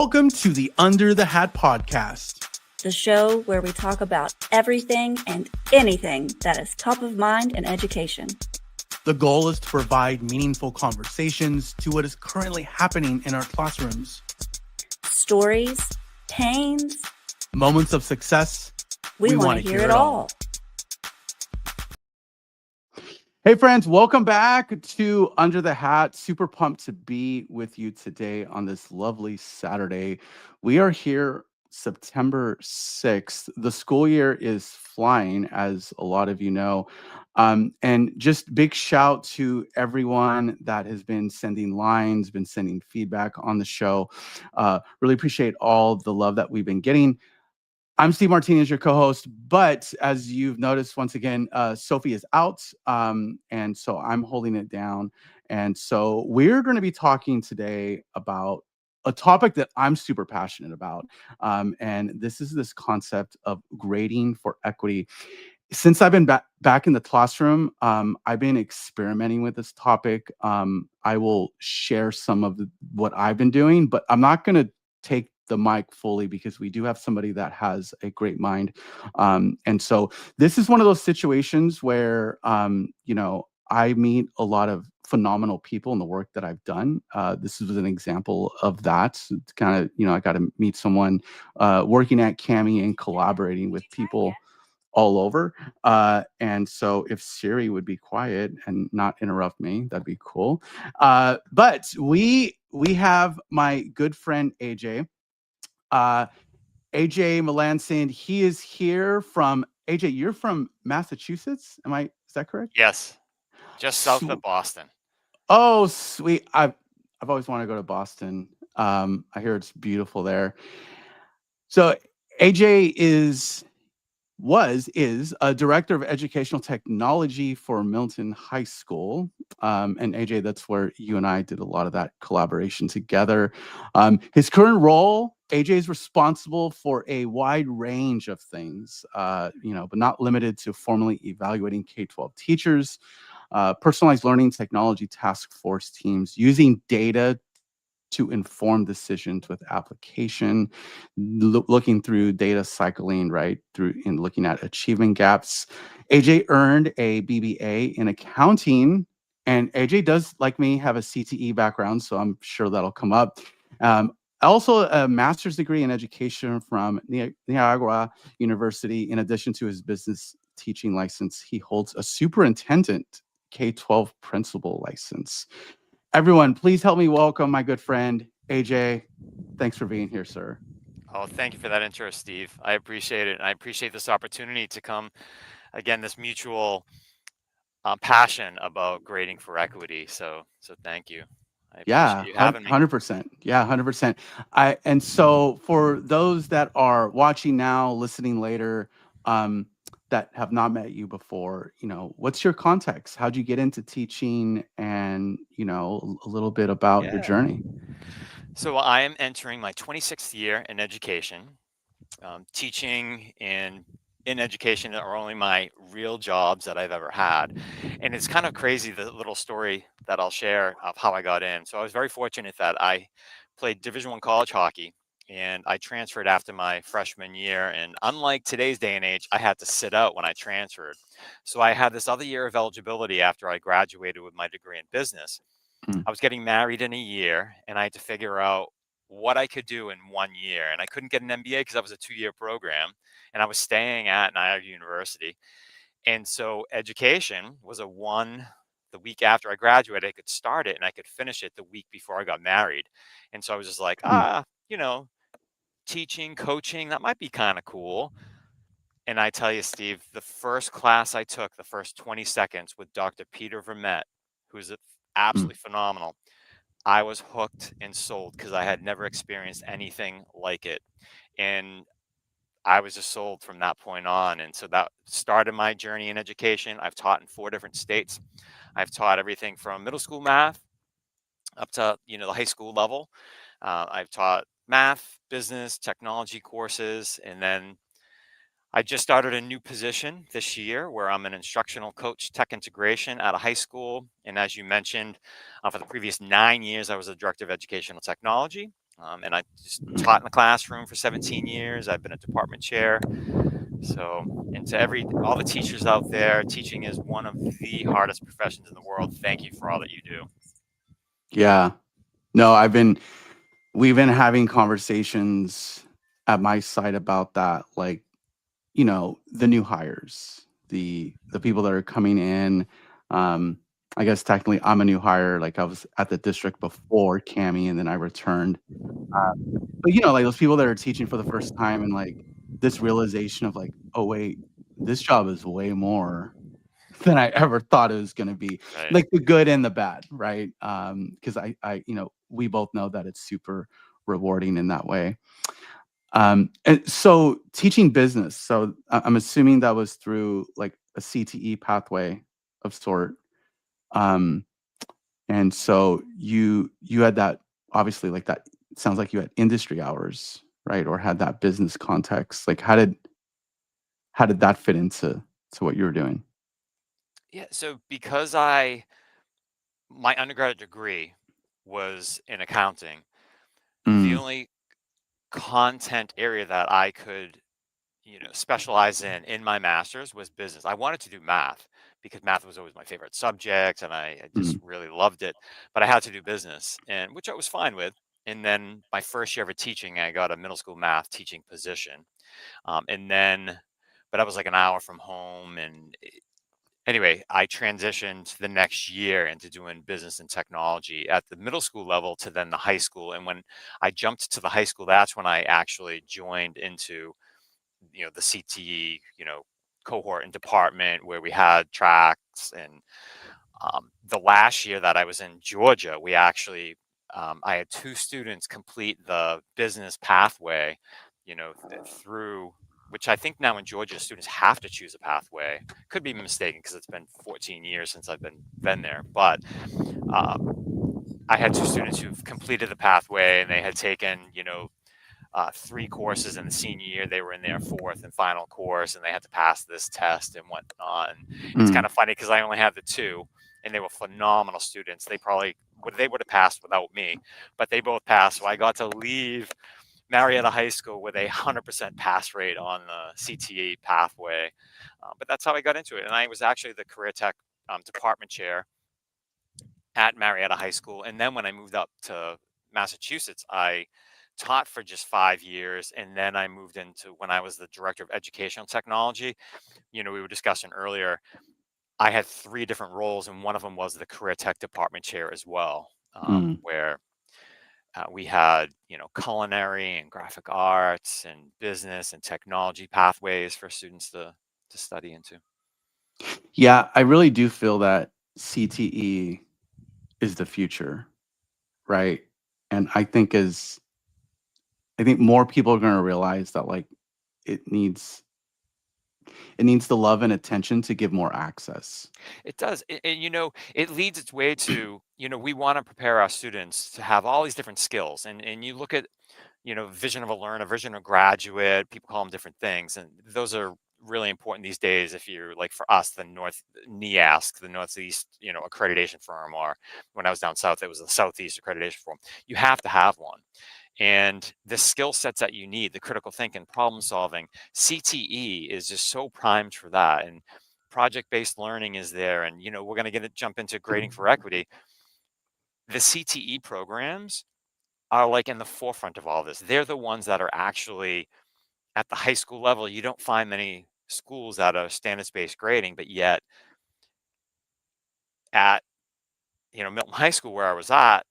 Welcome to the Under the Hat podcast, the show where we talk about everything and anything that is top of mind in education. The goal is to provide meaningful conversations to what is currently happening in our classrooms. Stories, pains, moments of success. We want to hear it all. Hey friends, welcome back to Under the Hat. Super pumped to be with you today on this lovely Saturday. We are here September 6th. The school year is flying, as a lot of you know. And just big shout to everyone that has been sending lines, been sending feedback on the show. Really appreciate all the love that we've been getting. I'm Steve Martinez, your co-host, but as you've noticed, once again, Sophie is out, and so I'm holding it down. And so we're going to be talking today about a topic that I'm super passionate about, and this is this concept of grading for equity. Since I've been back in the classroom, I've been experimenting with this topic. I will share some of what I've been doing, but I'm not going to take the mic fully because we do have somebody that has a great mind. And so this is one of those situations where, I meet a lot of phenomenal people in the work that I've done. This was an example of that. It's kind of, I got to meet someone working at Cami and collaborating with people all over. And so if Siri would be quiet and not interrupt me, that'd be cool. But we have my good friend AJ. AJ Melanson, he is here from AJ. You're from Massachusetts, is that correct? Yes, just south of Boston. Oh, sweet! I've always wanted to go to Boston. I hear it's beautiful there. So AJ is a director of educational technology for Milton High School. And AJ, that's where you and I did a lot of that collaboration together. His current role, AJ is responsible for a wide range of things, but not limited to formally evaluating K-12 teachers, personalized learning technology task force teams, using data to inform decisions with application, looking through data cycling, right, through in looking at achievement gaps. AJ earned a BBA in accounting, and AJ does, like me, have a CTE background, so I'm sure that'll come up. Also a master's degree in education from Niagara University. In addition to his business teaching license, he holds a superintendent K-12 principal license. Everyone, please help me welcome my good friend, AJ. Thanks for being here, sir. Oh, thank you for that intro, Steve. I appreciate it. And I appreciate this opportunity to come, again, this mutual passion about grading for equity. So thank you. I appreciate you having me. 100%. Yeah, 100%. And so for those that are watching now, listening later, that have not met you before, what's your context? How'd you get into teaching, and, a little bit about your journey? So I am entering my 26th year in education. Teaching in education are only my real jobs that I've ever had. And it's kind of crazy, the little story that I'll share of how I got in. So I was very fortunate that I played Division I college hockey, and I transferred after my freshman year. And unlike today's day and age, I had to sit out when I transferred. So I had this other year of eligibility after I graduated with my degree in business. I was getting married in a year, and I had to figure out what I could do in 1 year. And I couldn't get an MBA because that was a 2-year program, and I was staying at Niagara University. And so education was the week after I graduated, I could start it and I could finish it the week before I got married. And so I was just like, teaching, coaching, that might be kind of cool. And I tell you, Steve, the first class I took, the first 20 seconds with Dr. Peter Vermette, who's absolutely phenomenal, I was hooked and sold because I had never experienced anything like it. And I was just sold from that point on. And so that started my journey in education. I've taught in 4 different states. I've taught everything from middle school math up to, the high school level. I've taught math, business, technology courses. And then I just started a new position this year where I'm an instructional coach, tech integration at a high school. And as you mentioned, for the previous 9 years, I was a director of educational technology. And I just taught in the classroom for 17 years. I've been a department chair. So, and to all the teachers out there, teaching is one of the hardest professions in the world. Thank you for all that you do. Yeah. No, we've been having conversations at my site about that, like, the new hires, the people that are coming in. I guess technically I'm a new hire. Like I was at the district before Cami and then I returned. But like those people that are teaching for the first time and like this realization of like, oh wait, this job is way more than I ever thought it was gonna be. Right. Like the good and the bad, right? Because we both know that it's super rewarding in that way. And so teaching business. So I'm assuming that was through like a CTE pathway of sort. Um, and so you had that obviously like that sounds like you had industry hours, right? Or had that business context. Like how did that fit into what you were doing? Yeah. So because my undergraduate degree was in accounting, the Mm, only content area that I could specialize in my master's was business. I wanted to do math because math was always my favorite subject and I just mm, really loved it. But I had to do business, and which I was fine with. And then my first year of teaching, I got a middle school math teaching position. And then, but I was like an hour from home. And anyway, I transitioned the next year into doing business and technology at the middle school level to then the high school. And when I jumped to the high school, that's when I actually joined into the CTE, cohort and department where we had tracks. And the last year that I was in Georgia, we actually, I had two students complete the business pathway, through which I think now in Georgia, students have to choose a pathway. Could be mistaken because it's been 14 years since I've been there. But I had two students who've completed the pathway and they had taken, three courses in the senior year. They were in their fourth and final course, and they had to pass this test and whatnot. And it's kind mm, of funny because I only had the two, and they were phenomenal students. They would have passed without me, but they both passed. So I got to leave Marietta High School with a 100% pass rate on the CTE pathway. But that's how I got into it, and I was actually the career tech department chair at Marietta High School. And then when I moved up to Massachusetts, I taught for just 5 years. And then I moved into when I was the director of educational technology. We were discussing earlier, I had three different roles, and one of them was the career tech department chair as well, mm. where we had, culinary and graphic arts and business and technology pathways for students to study into. Yeah, I really do feel that CTE is the future, right? And I think more people are gonna realize that like it needs it needs the love and attention to give more access. It does. And, it leads its way to, we want to prepare our students to have all these different skills. And you look at, vision of a learner, vision of graduate, people call them different things. And those are really important these days. If you're like for us, the NEASC, the Northeast, accreditation firm, or when I was down south, it was the Southeast accreditation firm. You have to have one. And the skill sets that you need, the critical thinking, problem solving, CTE is just so primed for that. And project-based learning is there. And, we're going to jump into grading for equity. The CTE programs are like in the forefront of all this. They're the ones that are actually at the high school level. You don't find many schools that are standards-based grading, but yet at, Milton High School where I was at,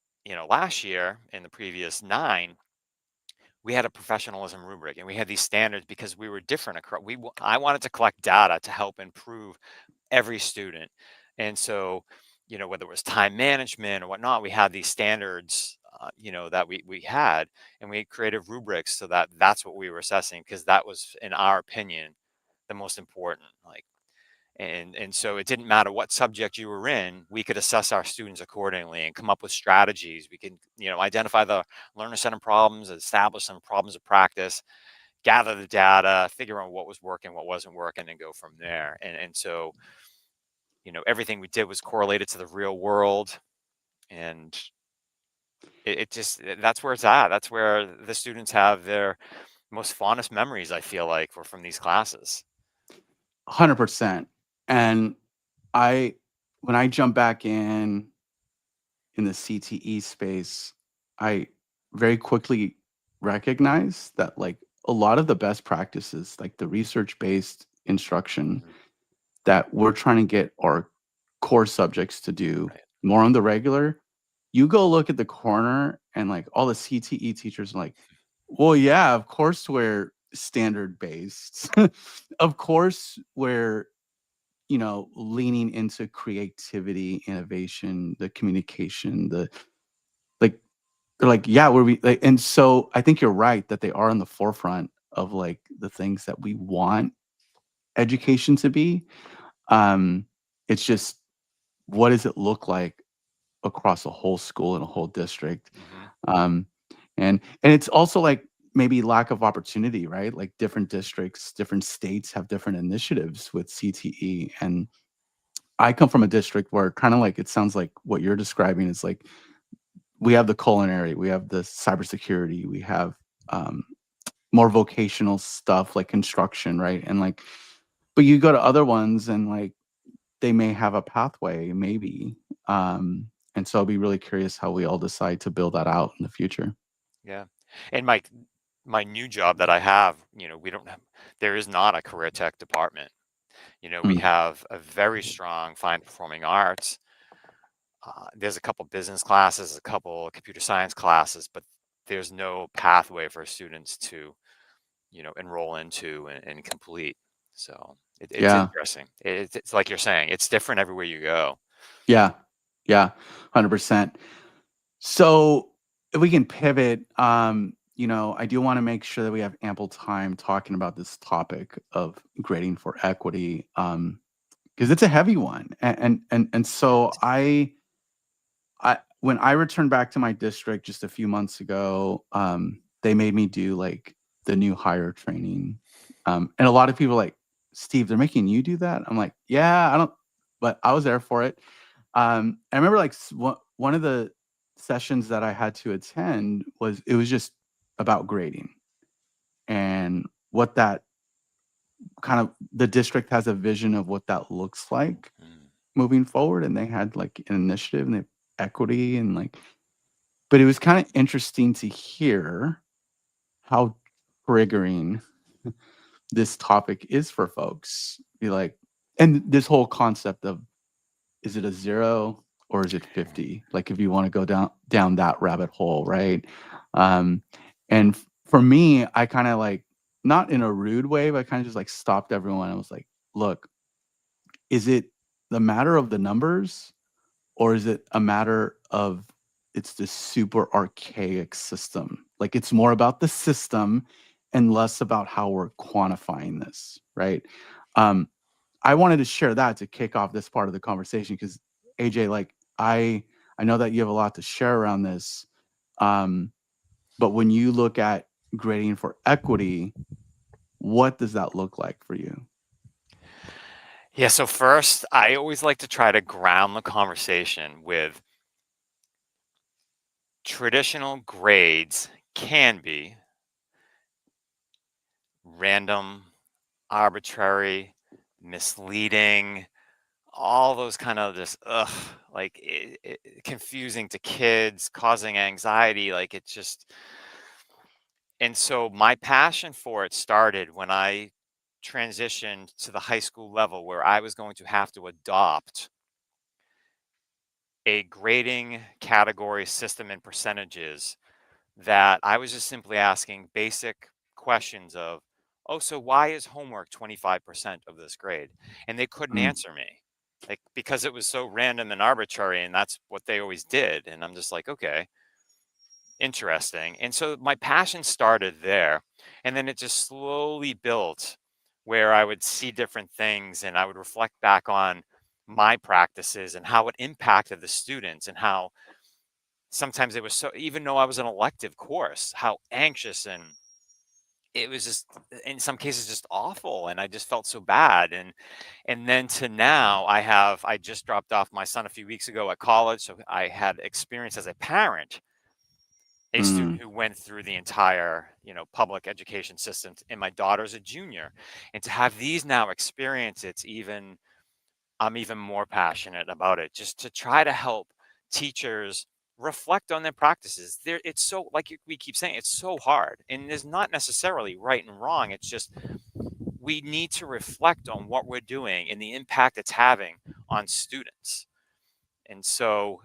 last year in the previous 9, we had a professionalism rubric and we had these standards because we were different across. I wanted to collect data to help improve every student. And so, whether it was time management or whatnot, we had these standards, that we had, and we created rubrics so that that's what we were assessing because that was, in our opinion, the most important. Like, and so it didn't matter what subject you were in, we could assess our students accordingly and come up with strategies. We could, identify the learner-centered problems, establish some problems of practice, gather the data, figure out what was working, what wasn't working, and go from there. And so, everything we did was correlated to the real world. And It just that's where it's at. That's where the students have their most fondest memories, I feel like, were from these classes. 100%. And I when I jump back in the CTE space, I very quickly recognized that like a lot of the best practices, like the research-based instruction Mhm. that we're trying to get our core subjects to do Right. more on the regular, you go look at the corner and like all the CTE teachers are like, well, yeah, of course we're standard based. Of course we're, leaning into creativity, innovation, the communication, the like they're like, yeah, and so I think you're right that they are on the forefront of like the things that we want education to be. Um, it's just what does it look like across a whole school and a whole district? Mhm. Um, and it's also like maybe lack of opportunity, right? Like different districts, different states have different initiatives with CTE. And I come from a district where kind of like it sounds like what you're describing is like we have the culinary, we have the cybersecurity, we have um, more vocational stuff like construction, right? And like, but you go to other ones and like they may have a pathway, maybe. And so I'll be really curious how we all decide to build that out in the future. Yeah. And my new job that I have, we don't have there is not a career tech department. We Mm, have a very strong fine performing arts. There's a couple business classes, a couple computer science classes, but there's no pathway for students to, enroll into and complete. So it's yeah, interesting. It's like you're saying, it's different everywhere you go. yeah, yeah, 100%. So if we can pivot, I do want to make sure that we have ample time talking about this topic of grading for equity, because it's a heavy one. And so I when I returned back to my district just a few months ago, they made me do like the new hire training. And a lot of people are like, Steve, they're making you do that? I'm like, yeah, I don't, but I was there for it. I remember like one of the sessions that I had to attend it was just about grading and what that kind of the district has a vision of what that looks like Mm. moving forward. And they had like an initiative and they equity and like, but it was kind of interesting to hear how triggering this topic is for folks. Be like, and this whole concept of is it a 0 or is it 50? Like if you want to go down that rabbit hole, right? Um, and for me, I kind of like not in a rude way, but I kind of just like stopped everyone. I was like, look, is it the matter of the numbers or is it a matter of it's this super archaic system? Like it's more about the system and less about how we're quantifying this, right? Um, I wanted to share that to kick off this part of the conversation because AJ, like I know that you have a lot to share around this. Um, but when you look at grading for equity, what does that look like for you? Yeah, so first, I always like to try to ground the conversation with traditional grades can be random, arbitrary, misleading, all those kind of just like confusing to kids, causing anxiety. Like it's just, and so my passion for it started when I transitioned to the high school level where I was going to have to adopt a grading category system and percentages that I was just simply asking basic questions of, oh, so why is homework 25% of this grade? And they couldn't Mm, answer me. Like because it was so random and arbitrary and that's what they always did. And I'm just like, okay, interesting. And so my passion started there. And then it just slowly built where I would see different things and I would reflect back on my practices and how it impacted the students and how sometimes it was so, even though I was an elective course, how anxious and it was just in some cases just awful and I just felt so bad. And then to now I just dropped off my son a few weeks ago at college, so I had experience as a parent a student who went through the entire, public education system, and my daughter's a junior. And to have these now experience, I'm even more passionate about it, just to try to help teachers reflect on their practices. It's so, like we keep saying, it's so hard, and there's not necessarily right and wrong. It's just we need to reflect on what we're doing and the impact it's having on students. And so,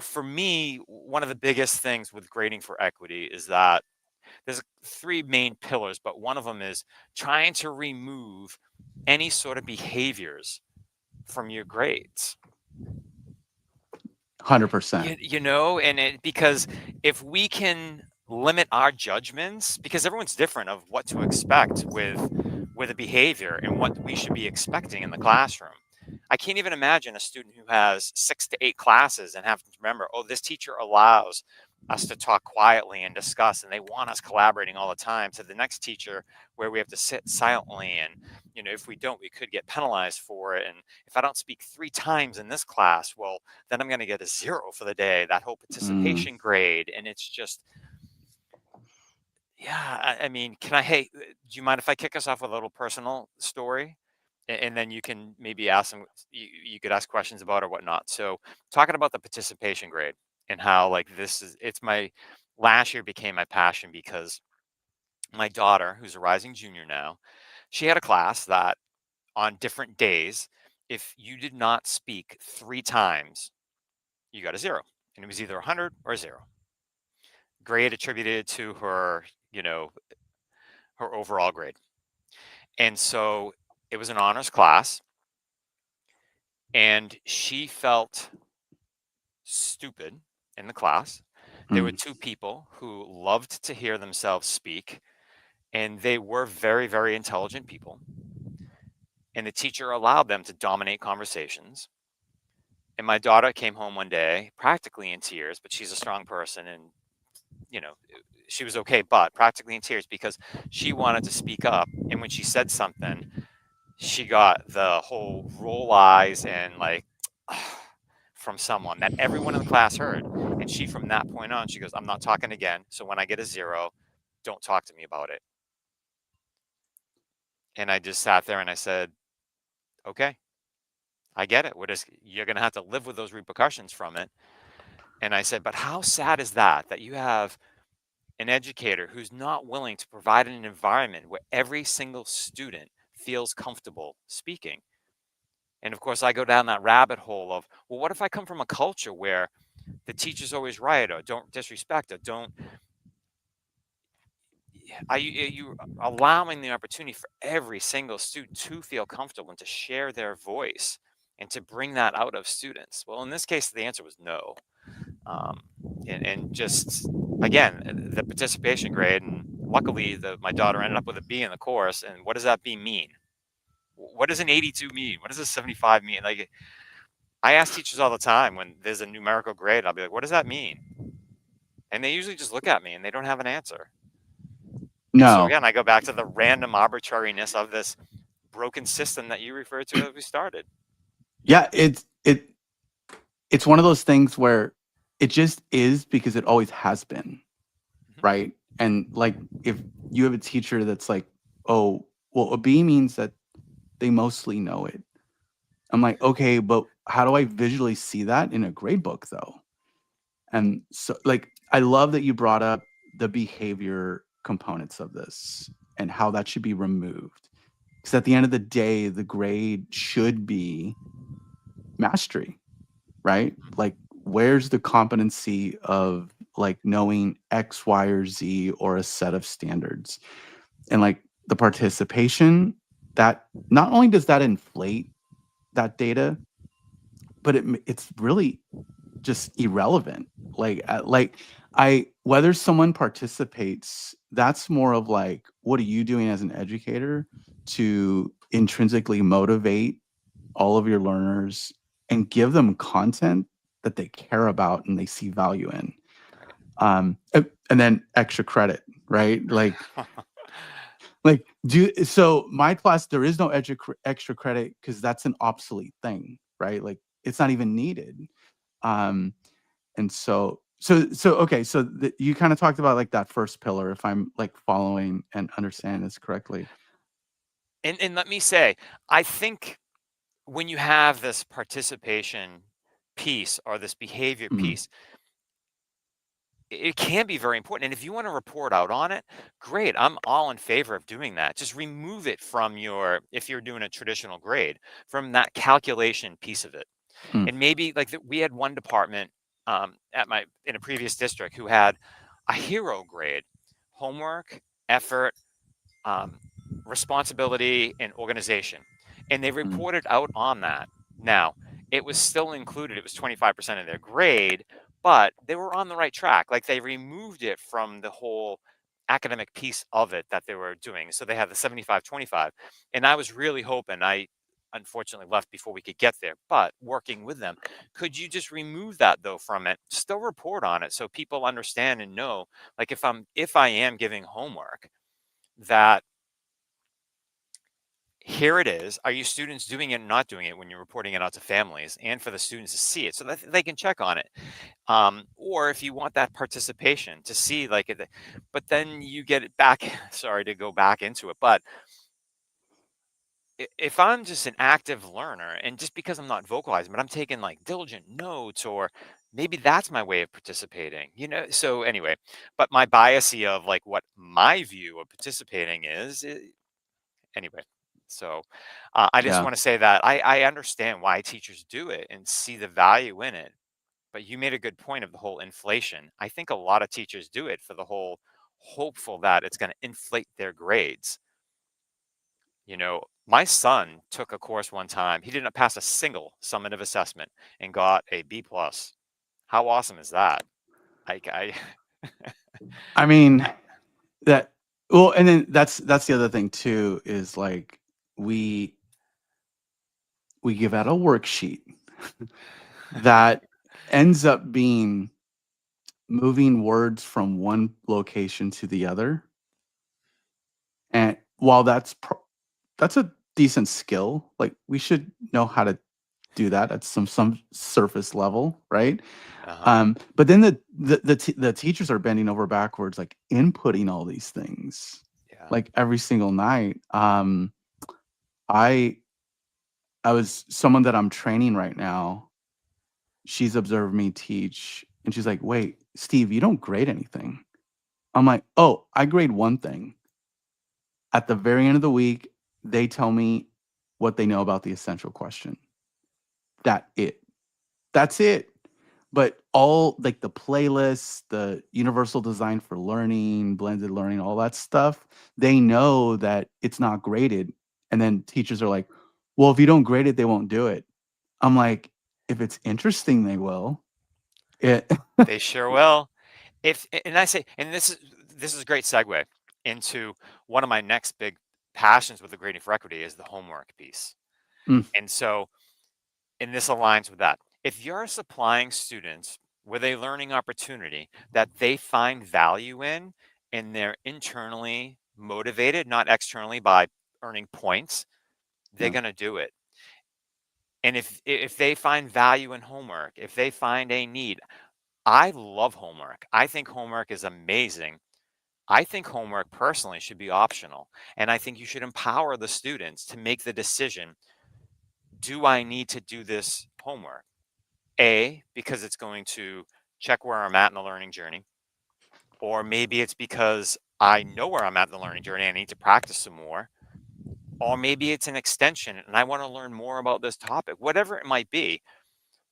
for me, one of the biggest things with grading for equity is that there's three main pillars, but one of them is trying to remove any sort of behaviors from your grades. 100%. Because if we can limit our judgments, because everyone's different of what to expect with a behavior and what we should be expecting in the classroom. I can't even imagine a student who has 6 to 8 classes and have to remember, oh, this teacher allows us to talk quietly and discuss, and they want us collaborating all the time, to the next teacher where we have to sit silently, and if we don't, we could get penalized for it. And if I don't speak 3 times in this class, well, then I'm going to get a 0 for the day, that whole participation grade. And it's just, yeah, I mean, hey, do you mind if I kick us off with a little personal story? And then you can maybe ask them, you could ask questions about or whatnot. So talking about the participation grade and how, like, it's my last year became my passion, because my daughter, who's a rising junior now, she had a class that on different days, if you did not speak 3 times, you got a 0. And it was either 100 or a 0. Grade attributed to her, her overall grade. And so it was an honors class, and she felt stupid in the class. There were 2 people who loved to hear themselves speak, and they were very, very intelligent people. And the teacher allowed them to dominate conversations. And my daughter came home one day practically in tears, but she's a strong person, and she was okay, but practically in tears, because she wanted to speak up. And when she said something, she got the whole roll eyes and, like, from someone that everyone in the class heard. And she, from that point on, she goes, I'm not talking again. So when I get a 0, don't talk to me about it. And I just sat there and I said, okay, I get it. You're going to have to live with those repercussions from it. And I said, but how sad is that you have an educator who's not willing to provide an environment where every single student feels comfortable speaking? And of course, I go down that rabbit hole of, well, what if I come from a culture where the teacher's always right, or don't disrespect, or don't, are you allowing the opportunity for every single student to feel comfortable and to share their voice and to bring that out of students? Well, in this case, the answer was no. And just, again, the participation grade, and luckily my daughter ended up with a B in the course. And what does that B mean? What does an 82 mean? What does a 75 mean? Like, I ask teachers all the time when there's a numerical grade, I'll be like, what does that mean? And they usually just look at me and they don't have an answer. No. So again, I go back to the random arbitrariness of this broken system that you referred to as we started. Yeah, it's one of those things where it just is, because it always has been, right? And, like, if you have a teacher that's like, oh, well, a B means that they mostly know it. I'm like, okay, but how do I visually see that in a grade book, though? And so, like, I love that you brought up the behavior components of this and how that should be removed. Because at the end of the day, the grade should be mastery, right? Like, where's the competency of, like, knowing X, Y, or Z, or a set of standards? And, like, the participation, that not only does that inflate that data, but it's really just irrelevant. Whether someone participates, that's more of like, what are you doing as an educator to intrinsically motivate all of your learners and give them content that they care about and they see value in. And then extra credit, right? So my class, there is no extra credit, because that's an obsolete thing, right? Like, it's not even needed. And so Okay, so you kind of talked about like that first pillar, if I'm like following and understanding this correctly. And let me say, I think when you have this participation piece or this behavior Mhm, piece, it can be very important. And if you want to report out on it, great. I'm all in favor of doing that. Just remove it from your, if you're doing a traditional grade, from that calculation piece of it. mm, And maybe like we had one department in a previous district who had a hero grade: homework, effort, um, responsibility, and organization. And they mm, reported out on that. Now, it was still included, it was 25% of their grade, but they were on the right track. Like they removed it from the whole academic piece of it that they were doing. So they had the 75-25. And I was really hoping, I unfortunately left before we could get there, but working with them, could you just remove that though from it, still report on it so people understand and know, like if I am giving homework, that here it is. Are you students doing it and not doing it when you're reporting it out to families and for the students to see it so that they can check on it? Or if you want that participation to see, like, but then you get it back. Sorry to go back into it, but if I'm just an active learner and just because I'm not vocalizing, but I'm taking like diligent notes, or maybe that's my way of participating, So anyway, but my biasy of like what my view of participating is, anyway. So I just yeah. want to say that I understand why teachers do it and see the value in it. But you made a good point of the whole inflation. I think a lot of teachers do it for the whole hopeful that it's going to inflate their grades. My son took a course one time. He didn't pass a single summative assessment and got a B plus. How awesome is that? I I mean, that well, and then that's the other thing too, is like we we give out a worksheet that ends up being moving words from one location to the other. And while that's a decent skill, like we should know how to do that at some surface level, right? uh-huh. But then the teachers are bending over backwards, like inputting all these things, Yeah. like every single night. I I was someone that I'm training right now. She's observed me teach, and she's like, "Wait, Steve, you don't grade anything." I'm like, "Oh, I grade one thing. At the very end of the week, they tell me what they know about the essential question. That it. That's it." But all like the playlists, the universal design for learning, blended learning, all that stuff, they know that it's not graded. And then teachers are like, "Well, if you don't grade it, they won't do it." I'm like, "If it's interesting, they will." It They sure will. If and I say, and this is a great segue into one of my next big passions with the grading for equity is the homework piece. Mm, And so, and this aligns with that. If you're supplying students with a learning opportunity that they find value in and they're internally motivated, not externally by earning points, they're yeah. going to do it. And if they find value in homework, if they find a need, I love homework. I think homework is amazing. I think homework personally should be optional. And I think you should empower the students to make the decision: do I need to do this homework? A, because it's going to check where I'm at in the learning journey. Or maybe it's because I know where I'm at in the learning journey. I need to practice some more. Or maybe it's an extension and I want to learn more about this topic, whatever it might be.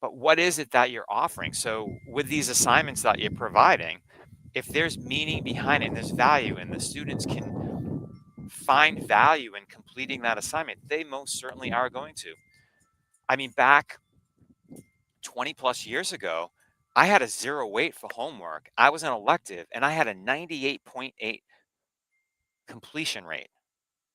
But what is it that you're offering? So, with these assignments that you're providing, if there's meaning behind it and there's value and the students can find value in completing that assignment, they most certainly are going to. I mean, back 20 plus years ago, I had a zero weight for homework. I was an elective and I had a 98.8 completion rate.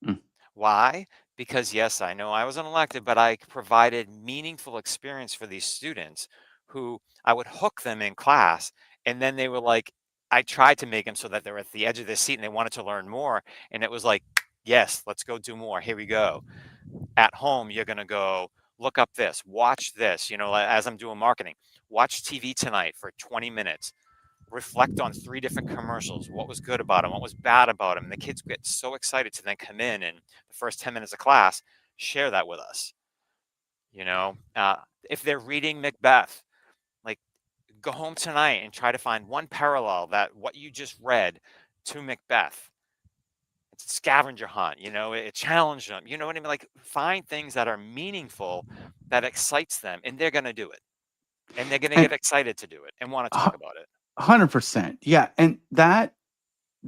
Mm, Why? Because yes, I know I was an elective, but I provided meaningful experience for these students who I would hook them in class. And then they were like, I tried to make them so that they were at the edge of their seat and they wanted to learn more. And it was like, yes, let's go do more. Here we go. At home, you're going to go look up this, watch this, as I'm doing marketing, watch TV tonight for 20 minutes. reflect on 3 different commercials, what was good about them, what was bad about them. And the kids get so excited to then come in and the first 10 minutes of class, share that with us. You know, if they're reading Macbeth, like go home tonight and try to find one parallel that what you just read to Macbeth. It's a scavenger hunt, you know, it challenged them. You know what I mean? Like find things that are meaningful that excites them, and they're gonna do it. And they're gonna And get excited to do it and want to talk about it. 100%. Yeah. And that,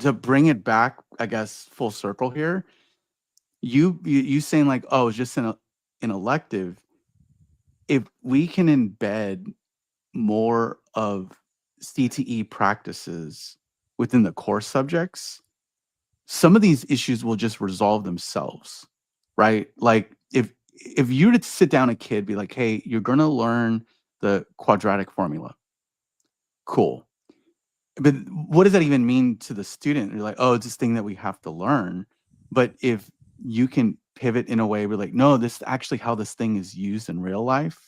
to bring it back, I guess, full circle here, you saying like, oh, it's just an elective. If we can embed more of CTE practices within the core subjects, some of these issues will just resolve themselves, right? Like if you were to sit down a kid, be like, hey, you're gonna learn the quadratic formula. Cool. But what does that even mean to the student? You're like, oh, it's this thing that we have to learn. But if you can pivot in a way where like, no, this is actually how this thing is used in real life,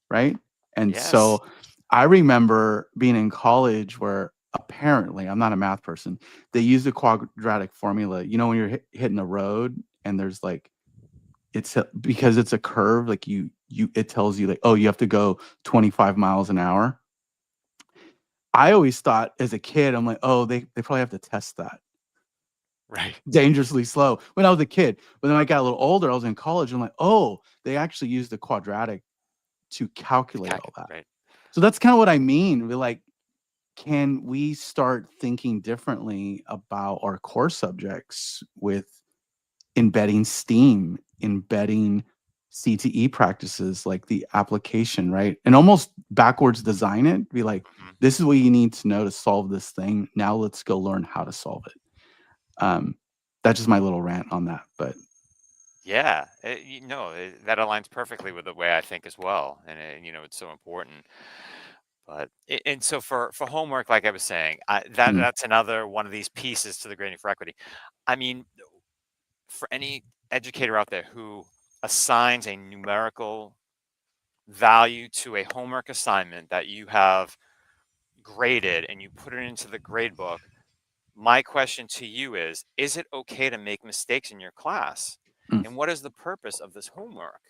right? And Yes. so I remember being in college where apparently, I'm not a math person, they use the quadratic formula. You know, when you're hitting a road and there's like, because it's a curve, like it tells you like, oh, you have to go 25 miles an hour. I always thought as a kid, I'm like, oh, they probably have to test that Right. dangerously slow when I was a kid. But then I got a little older, I was in college, I'm like, oh, they actually use the quadratic to calculate all that. Right. So that's kind of what I mean. We're like, can we start thinking differently about our core subjects with embedding STEAM, embedding CTE practices like the application, right? And almost backwards design it, be like, Mhm. this is what you need to know to solve this thing. Now let's go learn how to solve it. That's just my little rant on that. But Yeah, that aligns perfectly with the way I think as well, and it's so important. But and so for homework, like I was saying, mm, that's another one of these pieces to the grading for equity. I mean, for any educator out there who assigns a numerical value to a homework assignment that you have graded and you put it into the grade book, my question to you is it okay to make mistakes in your class? mm, And what is the purpose of this homework?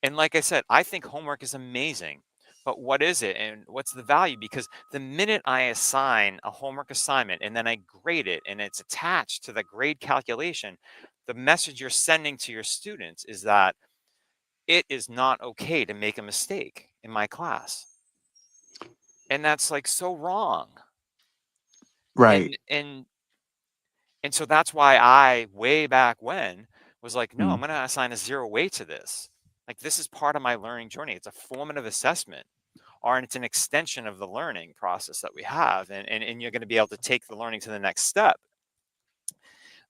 And like I said, I think homework is amazing, but what is it and what's the value? Because the minute I assign a homework assignment and then I grade it and it's attached to the grade calculation, the message you're sending to your students is that it is not okay to make a mistake in my class. And that's like so wrong. right. And so that's why I, way back when, was like, no, I'm Mm, going to assign a 0 weight to this. Like, this is part of my learning journey. It's a formative assessment, or it's an extension of the learning process that we have. And you're going to be able to take the learning to the next step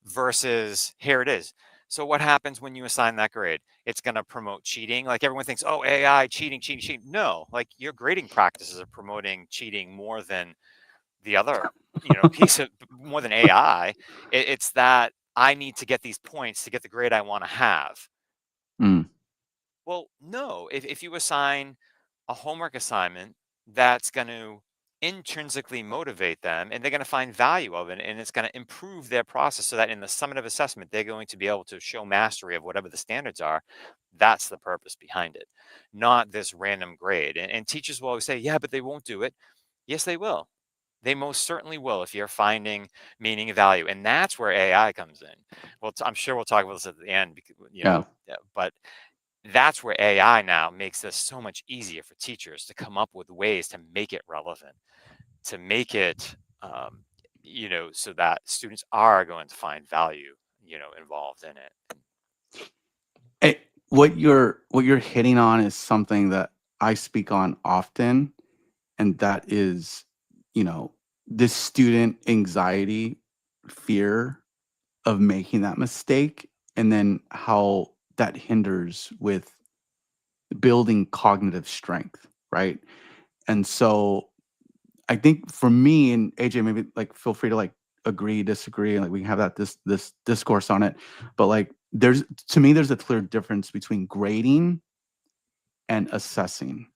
versus here it is. So what happens when you assign that grade? It's going to promote cheating. Like everyone thinks, oh, AI, cheating, cheating, cheating. No, like your grading practices are promoting cheating more than the other, piece of more than AI. It's that I need to get these points to get the grade I want to have. mm, Well, no, if you assign a homework assignment that's going to intrinsically motivate them and they're going to find value of it and it's going to improve their process so that in the summative assessment they're going to be able to show mastery of whatever the standards are. That's the purpose behind it, not this random grade. And teachers will always say, yeah, but they won't do it. Yes, they will. They most certainly will if you're finding meaning and value, and that's where AI comes in. Well, I'm sure we'll talk about this at the end, yeah. but that's where AI now makes this so much easier for teachers to come up with ways to make it relevant, to make it, so that students are going to find value, involved in it. Eh, what you're hitting on is something that I speak on often, and that is, you know, this student anxiety, fear of making that mistake, and then how that hinders with building cognitive strength, right? And so I think for me, and AJ, maybe like feel free to like agree, disagree, and like we can have that this discourse on it. But like there's to me, there's a clear difference between grading and assessing.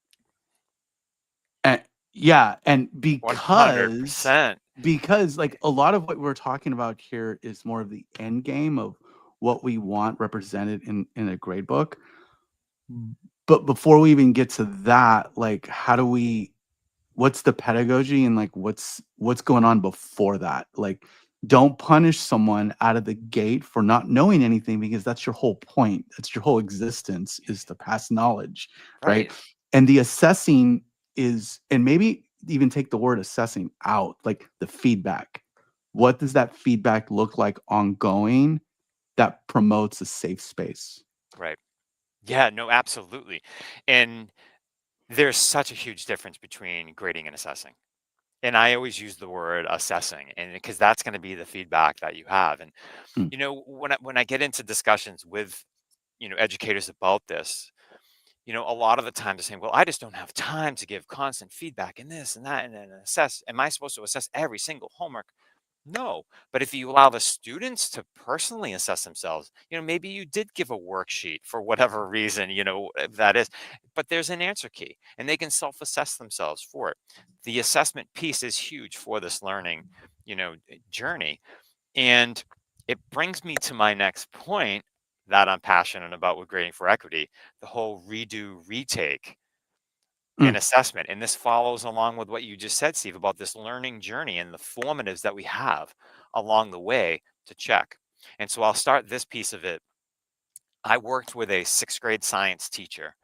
And Yeah, and 100%. because like a lot of what we're talking about here is more of the end game of what we want represented in a grade book. But before we even get to that, like how do we what's the pedagogy and like what's going on before that? Like don't punish someone out of the gate for not knowing anything because that's your whole point. That's your whole existence is to pass knowledge, right? Right. And the assessing is and maybe even take the word assessing out, like the feedback. What does that feedback look like ongoing that promotes a safe space? Right. Yeah, no, absolutely. And there's such a huge difference between grading and assessing. And I always use the word assessing, and because that's going to be the feedback that you have. And Mm, when I get into discussions with educators about this, a lot of the time they're saying, "Well, I just don't have time to give constant feedback and this and that and then assess. Am I supposed to assess every single homework?" No, but if you allow the students to personally assess themselves, maybe you did give a worksheet for whatever reason, that is, but there's an answer key and they can self-assess themselves for it. The assessment piece is huge for this learning, journey. And it brings me to my next point that I'm passionate about with grading for equity, the whole redo retake in mm, assessment. And this follows along with what you just said, Steve, about this learning journey and the formatives that we have along the way to check. And so I'll start this piece of it. I worked with a sixth grade science teacher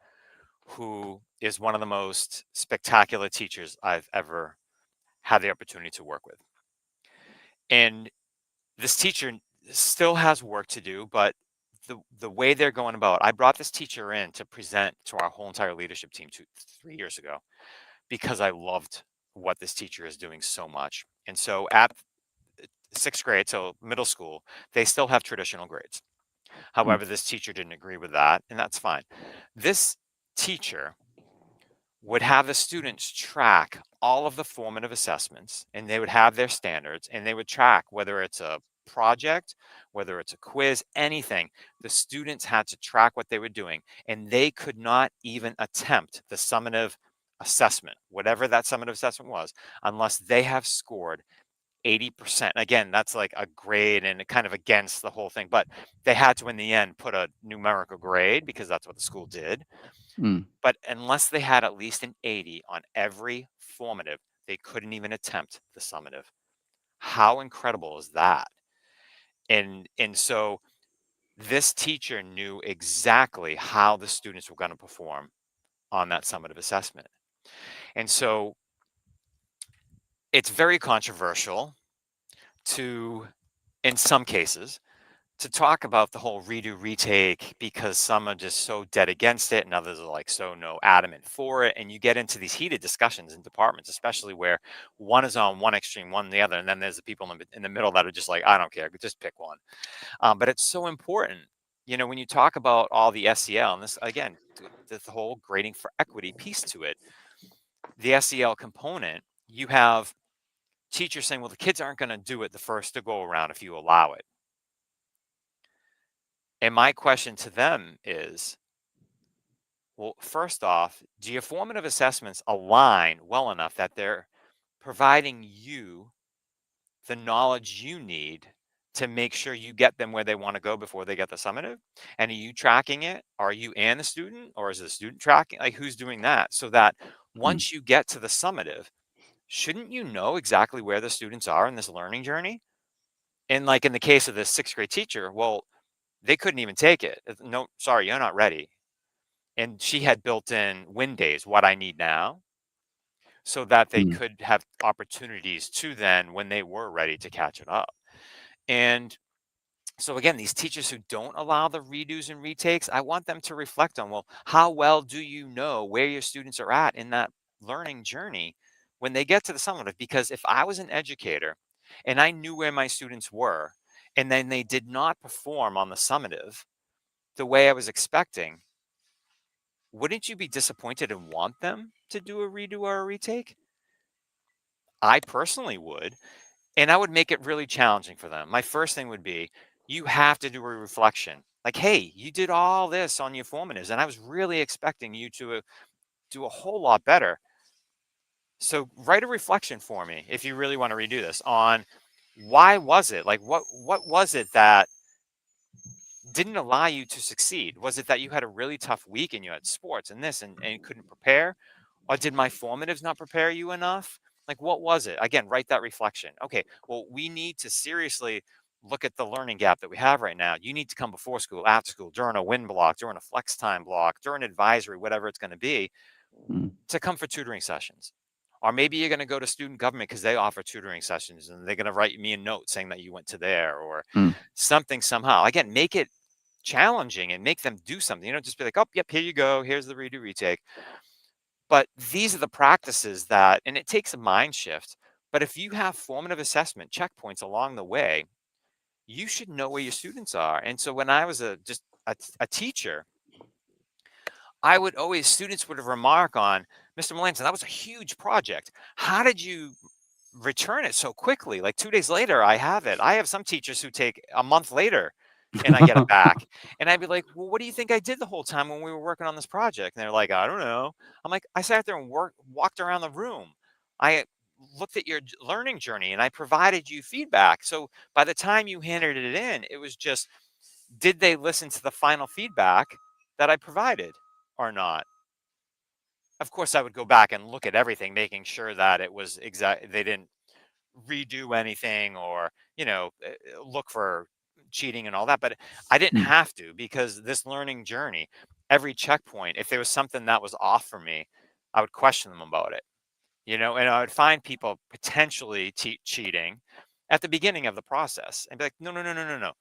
who is one of the most spectacular teachers I've ever had the opportunity to work with. And this teacher still has work to do, but the way they're going about, I brought this teacher in to present to our whole entire leadership team 3 years ago because I loved what this teacher is doing so much. And so at sixth grade, so middle school, they still have traditional grades. mm, However, this teacher didn't agree with that, and that's fine. This teacher would have the students track all of the formative assessments, and they would have their standards, and they would track whether it's a project, whether it's a quiz, anything. The students had to track what they were doing, and they could not even attempt the summative assessment, whatever that summative assessment was, unless they have scored 80%. Again, that's like a grade and kind of against the whole thing, but they had to, in the end, put a numerical grade because that's what the school did. mm, But unless they had at least an 80 on every formative, they couldn't even attempt the summative. How incredible is that? And so this teacher knew exactly how the students were going to perform on that summative assessment. And so it's very controversial to, in some cases, to talk about the whole redo retake because some are just so dead against it and others are like so no adamant for it, and you get into these heated discussions in departments, especially where one is on one extreme, one the other, and then there's the people in the middle that are just like, I don't care, just pick one. But it's so important, when you talk about all the SEL, and this again, the whole grading for equity piece to it, the SEL component, you have teachers saying, well, the kids aren't going to do it the first to go around if you allow it. And my question to them is, well, first off, do your formative assessments align well enough that they're providing you the knowledge you need to make sure you get them where they want to go before they get the summative? And are you tracking it? Are you and the student, or is the student tracking? Like, who's doing that? So that mm, once you get to the summative, shouldn't you know exactly where the students are in this learning journey? And like in the case of this sixth grade teacher, well, they couldn't even take it. No, sorry, you're not ready. And she had built in win days, what I need now, so that they mm, could have opportunities to then when they were ready to catch it up. And so again, these teachers who don't allow the redos and retakes, I want them to reflect on, well, how well do you know where your students are at in that learning journey when they get to the summative? Because if I was an educator and I knew where my students were, and then they did not perform on the summative the way I was expecting, wouldn't you be disappointed and want them to do a redo or a retake? I personally would, and I would make it really challenging for them. My first thing would be, you have to do a reflection. Like, hey, you did all this on your formatives, and I was really expecting you to do a whole lot better. So write a reflection for me if you really want to redo this on why was it? Like what was it that didn't allow you to succeed? Was it that you had a really tough week and you had sports and this and couldn't prepare? Or did my formatives not prepare you enough? Like, what was it? Again, write that reflection. Okay, well, we need to seriously look at the learning gap that we have right now. You need to come before school, after school, during a win block, during a flex time block, during advisory, whatever it's going to be, Mm, to come for tutoring sessions. Or maybe you're going to go to student government because they offer tutoring sessions and they're going to write me a note saying that you went to there or mm, something somehow. Again, make it challenging and make them do something. You know, just be like, oh, yep, here you go. Here's the redo retake. But these are the practices that, and it takes a mind shift. But if you have formative assessment checkpoints along the way, you should know where your students are. And so when I was a teacher, I would always, students would remark on, Mr. Melanson, that was a huge project. How did you return it so quickly? Like 2 days later, I have it. I have some teachers who take a month later and I get it back. And I'd be like, well, what do you think I did the whole time when we were working on this project? And they're like, I don't know. I'm like, I sat there and walked around the room. I looked at your learning journey and I provided you feedback. So by the time you handed it in, it was just, did they listen to the final feedback that I provided or not? Of course, I would go back and look at everything, making sure that it was they didn't redo anything or, look for cheating and all that. But I didn't mm. have to, because this learning journey, every checkpoint, if there was something that was off for me, I would question them about it, and I would find people potentially cheating at the beginning of the process and be like, no, no, no, no, no, no.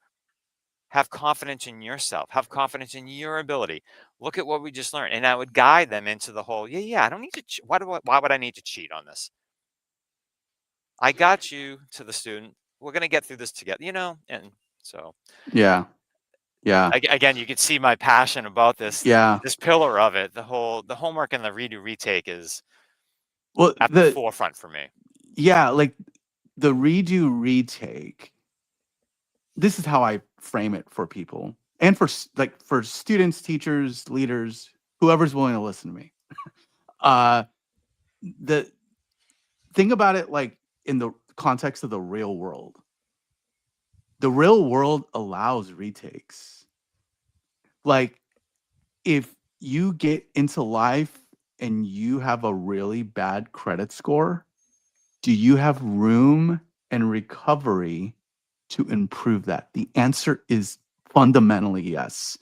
Have confidence in yourself. Have confidence in your ability. Look at what we just learned. And I would guide them into the whole, yeah, I don't need to, why would I need to cheat on this? I got you to the student. We're going to get through this together, And so Yeah. Yeah. again, you can see my passion about Yeah. this pillar of it. The homework and the redo retake is Well, at the forefront for me. yeah, like the redo retake, this is how I frame it for people and for students, teachers, leaders, whoever's willing to listen to me. Uh, the thing about it, like in the context of the real world allows retakes. Like if you get into life and you have a really bad credit score, do you have room and recovery to improve that? The answer is fundamentally yes.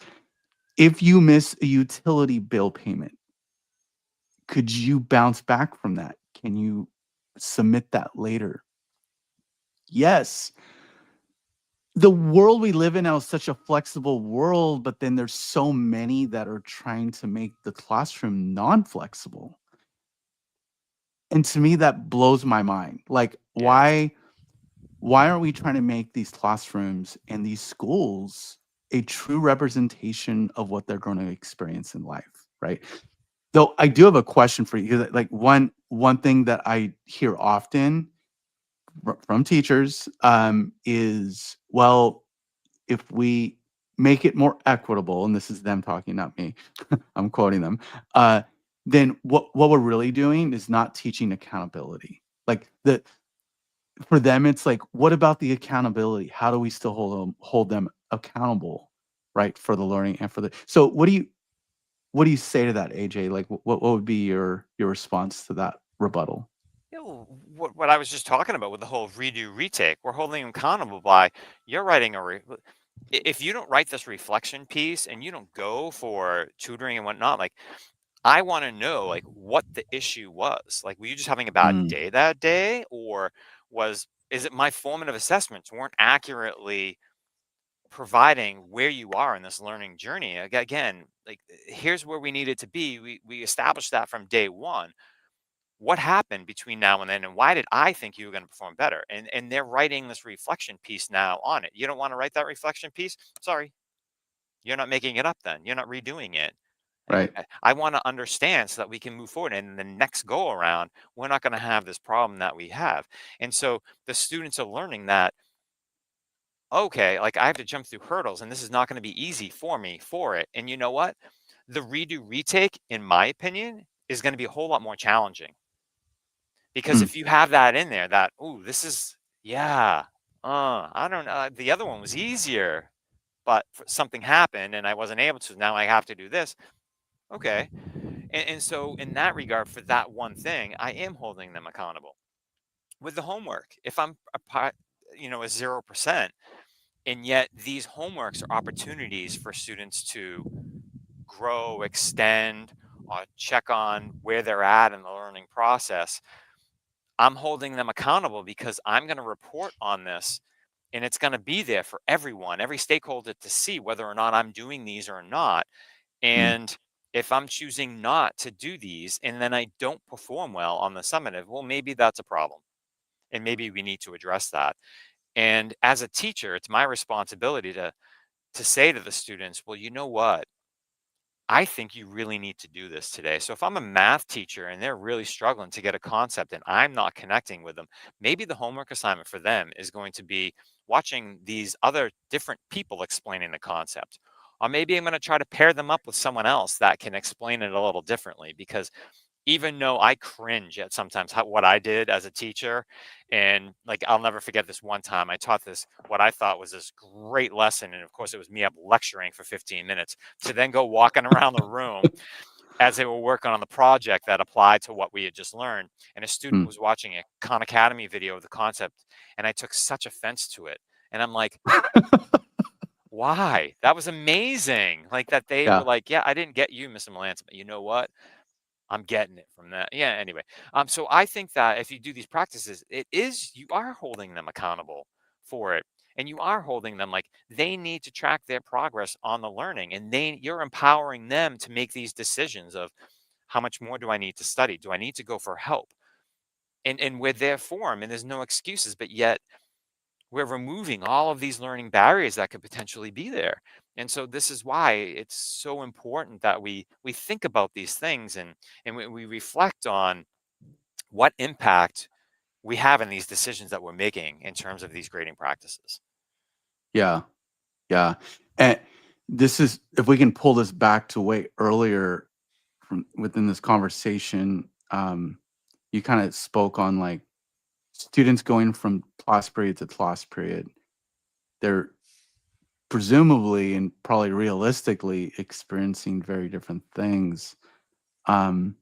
If you miss a utility bill payment, could you bounce back from that? Can you submit that later? Yes. The world we live in now is such a flexible world, but then there's so many that are trying to make the classroom non-flexible. And to me, that blows my mind. Like, Yeah. why aren't we trying to make these classrooms and these schools a true representation of what they're going to experience in life, right? Though I do have a question for you. Like one thing that I hear often from teachers is, well, if we make it more equitable, and this is them talking, not me, I'm quoting them, then what we're really doing is not teaching accountability. Like for them, it's like, what about the accountability? How do we still hold them accountable, right, for the learning and for the. So what do you say to that, AJ? Like, what would be your response to that rebuttal? What I was just talking about with the whole redo retake, we're holding them accountable by, you're writing if you don't write this reflection piece and you don't go for tutoring and whatnot, like, I want to know, like, what the issue was. Like, were you just having a bad Mm, day that day, or is it my formative assessments weren't accurately providing where you are in this learning journey? Again, like, here's where we needed to be. We established that from day one. What happened between now and then, and why did I think you were going to perform better? And they're writing this reflection piece now on it. You don't want to write that reflection piece? Sorry, you're not making it up then. You're not redoing it. Like, right. I want to understand so that we can move forward. And the next go around, we're not going to have this problem that we have. And so the students are learning that, okay, like, I have to jump through hurdles and this is not going to be easy for me for it. And you know what? The redo retake, in my opinion, is going to be a whole lot more challenging. Because if you have that in there, that, ooh, this is, yeah, I don't know, the other one was easier, but something happened and I wasn't able to. Now I have to do this. Okay. And so in that regard, for that one thing, I am holding them accountable. With the homework, if I'm a 0%, and yet these homeworks are opportunities for students to grow, extend, check on where they're at in the learning process, I'm holding them accountable because I'm going to report on this, and it's going to be there for everyone, every stakeholder to see whether or not I'm doing these or not. And if I'm choosing not to do these and then I don't perform well on the summative, well, maybe that's a problem. And maybe we need to address that. And as a teacher, it's my responsibility to say to the students, well, you know what? I think you really need to do this today. So if I'm a math teacher and they're really struggling to get a concept and I'm not connecting with them, maybe the homework assignment for them is going to be watching these other different people explaining the concept. Or maybe I'm going to try to pair them up with someone else that can explain it a little differently, because even though I cringe at sometimes what I did as a teacher, and like I'll never forget this one time I taught this, what I thought was this great lesson, and of course it was me up lecturing for 15 minutes to then go walking around the room as they were working on the project that applied to what we had just learned, and a student was watching a Khan Academy video of the concept, and I took such offense to it, and I'm like, why? That was amazing. Like that they were Yeah. like, yeah, I didn't get you, Mr. Melanson, but you know what? I'm getting it from that. Yeah, anyway. So I think that if you do these practices, you are holding them accountable for it. And you are holding them like they need to track their progress on the learning. And you're empowering them to make these decisions of how much more do I need to study? Do I need to go for help? And we're there for them, and there's no excuses, but yet we're removing all of these learning barriers that could potentially be there. And so this is why it's so important that we think about these things, and we reflect on what impact we have in these decisions that we're making in terms of these grading practices. Yeah. Yeah. And this is, if we can pull this back to way earlier from within this conversation, you kind of spoke on like students going from class period to class period. They're presumably and probably realistically experiencing very different things. Um,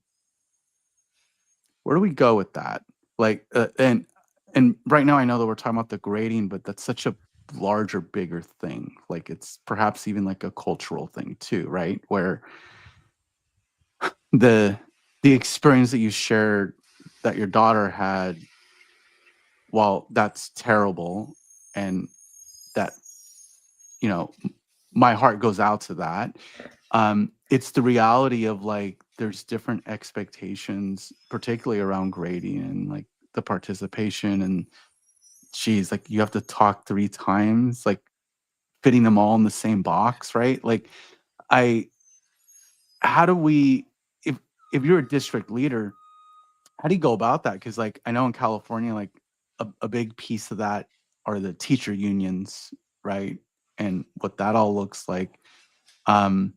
where do we go with that? Like, and right now I know that we're talking about the grading, but that's such a larger, bigger thing. Like it's perhaps even like a cultural thing too, right? Where the experience that you shared that your daughter had, while that's terrible, and that, you know, my heart goes out to that. It's the reality of like there's different expectations, particularly around grading and like the participation, and geez, like you have to talk 3 times, like fitting them all in the same box, right? Like I how do we, if you're a district leader, how do you go about that? Because like I know in California, like a big piece of that are the teacher unions, right? And what that all looks like. I'm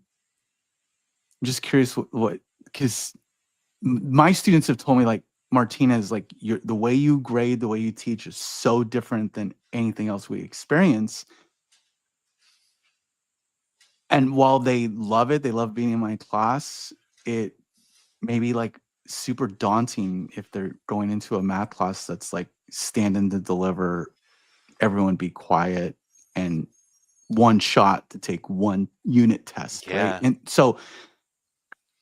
just curious what, because my students have told me like, Martinez, like the way you grade, the way you teach is so different than anything else we experience. And while they love it, they love being in my class, it may be like super daunting if they're going into a math class that's like standing to deliver, everyone be quiet, and one shot to take one unit test, right? Yeah. And so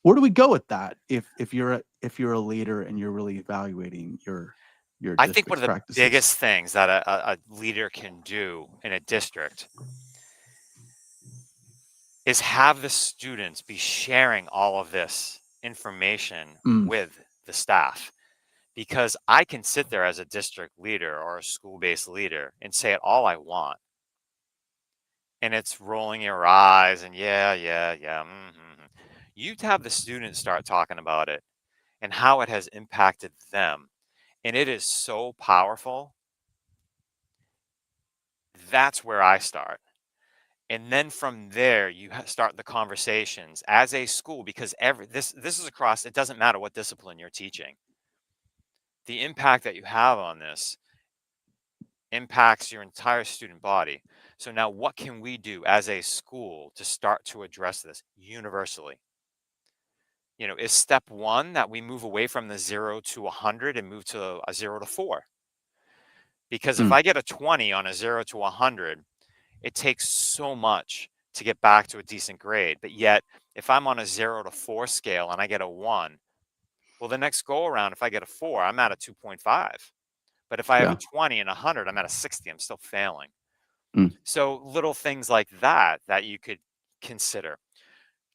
where do we go with that if you're a leader and you're really evaluating your I think one district's of the practices? biggest things that a leader can do in a district is have the students be sharing all of this information Mm, with the staff. Because I can sit there as a district leader or a school-based leader and say it all I want, and it's rolling your eyes and yeah, yeah, yeah. You have the students start talking about it and how it has impacted them, and it is so powerful. That's where I start. And then from there, you start the conversations as a school, because this is across. It doesn't matter what discipline you're teaching. the impact that you have on this impacts your entire student body. So now what can we do as a school to start to address this universally? Is step one that we move away from the 0 to 100 and move to a 0 to 4? Because if Mm, I get a 20 on a 0 to 100, it takes so much to get back to a decent grade. But yet, if I'm on a 0 to 4 scale and I get a 1, well, the next go around, if I get a 4, I'm at a 2.5. But if I have a yeah. 20 and a 100, I'm at a 60. I'm still failing. Mm, So little things like that you could consider.